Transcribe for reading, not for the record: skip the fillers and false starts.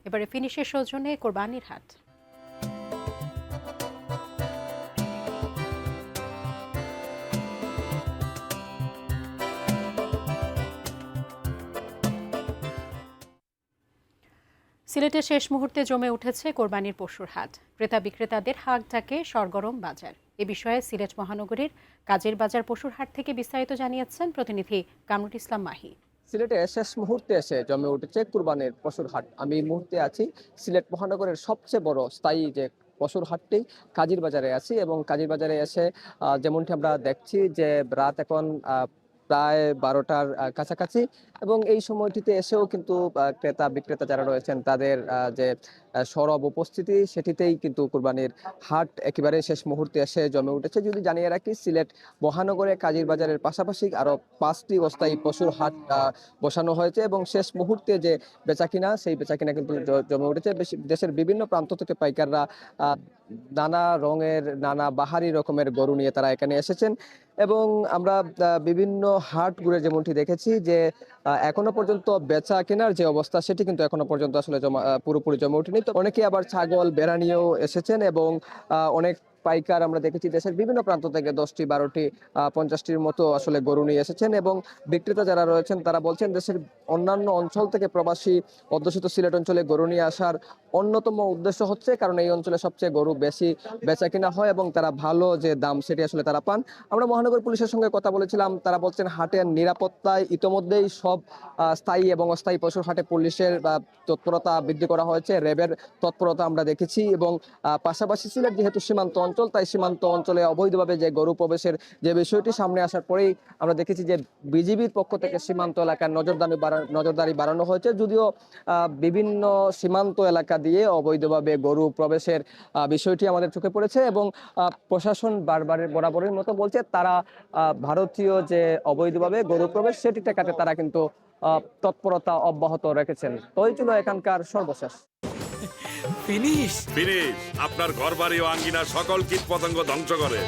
এবারে ফিনিশের সৌজন্যে কোরবানির হাট। সিলেটের শেষ মুহূর্তে জমে উঠেছে কোরবানির পশুর হাট। ক্রেতা বিক্রেতাদের হাঁক ডাকে সরগরম বাজার। এ বিষয়ে সিলেট মহানগরীর কাজের বাজার পশুর হাট থেকে বিস্তারিত জানিয়েছেন প্রতিনিধি কামরুল ইসলাম মাহি। সিলেটে শেষ মুহূর্তে এসে জমে উঠেছে কুরবানির পশুর হাট। আমি এই মুহূর্তে আছি সিলেট মহানগরের সবচেয়ে বড় স্থায়ী যে পশুর হাটটি কাজীর বাজারে আছি, এবং কাজীর বাজারে এসে যেমনটি আমরা দেখছি যে রাত এখন প্রায় 12টার কাছাকাছি, এবং এই সময়টিতে এসেও কিন্তু ক্রেতা বিক্রেতা যারা রয়েছেন তাদের যে সরব উপস্থিতি, সেটিতেই কিন্তু কুরবানির হাট একেবারে শেষ মুহূর্তে এসে জমে উঠেছে। যদি জানিয়ে রাখি, সিলেট মহানগরে কাজীর বাজারের পাশাপাশি আরো 5টি অস্থায়ী পশুর হাট বসানো হয়েছে, এবং শেষ মুহূর্তে যে বেচাকিনা, সেই বেচাকিনা কিন্তু জমে উঠেছে। দেশের বিভিন্ন প্রান্ত থেকে পাইকাররা নানা রঙের নানা বাহারি রকমের গরু নিয়ে তারা এখানে এসেছেন, এবং আমরা বিভিন্ন হাট ঘুরে যেমনটি দেখেছি যে এখনো পর্যন্ত বেচা কেনার যে অবস্থা, সেটি কিন্তু এখনো পর্যন্ত আসলে পুরোপুরি জমে ওঠেনি। তো অনেকে আবার ছাগল বেড়া নিয়েও এসেছেন, এবং অনেক পাইকার আমরা দেখেছি দেশের বিভিন্ন প্রান্ত থেকে 10টি 12টি 50টির মতো আসলে গরু নিয়ে এসেছেন, এবং বিক্রেতা যারা রয়েছেন তারা বলছেন দেশের অন্যান্য অঞ্চল থেকে প্রবাসী অধ্যুষিত সিলেট অঞ্চলে গরু নিয়ে আসার অন্যতম উদ্দেশ্য হচ্ছে কারণ এই অঞ্চলে সবচেয়ে গরু বেশি বেচা কিনা হয়, এবং তারা ভালো যে দাম সেটি আসলে তারা পান। আমরা মহানগর পুলিশের সঙ্গে কথা বলেছিলাম, তারা বলছেন হাটের নিরাপত্তায় ইতোমধ্যেই সব স্থায়ী এবং অস্থায়ী পশুর হাটে পুলিশের তৎপরতা বৃদ্ধি করা হয়েছে, র্যাবের তৎপরতা আমরা দেখেছি, এবং পাশাপাশি সিলেট যেহেতু সীমান্ত অঞ্চল, তাই সীমান্ত অঞ্চলে অবৈধভাবে যে গরু প্রবেশের যে বিষয়টি সামনে আসার পরেই আমরা দেখেছি যে বিজিবির পক্ষ থেকে সীমান্ত এলাকার নজরদারি বাড়ানো হয়েছে। যদিও বিভিন্ন সীমান্ত এলাকা দিয়ে অবৈধভাবে গরু প্রবেশের বিষয়টি আমাদের চোখে পড়েছে, এবং প্রশাসন বরাবরের মতো বলছে তারা ভারতীয় যে অবৈধভাবে গরু প্রবেশ সেটি ঠেকাতে তারা কিন্তু তৎপরতা অব্যাহত রেখেছেন। তো এই ছিল এখানকার সর্বশেষ। ফিনিশ আপনার ঘরবাড়ি ও আঙ্গিনার সকল কীটপতঙ্গ ধ্বংস করে।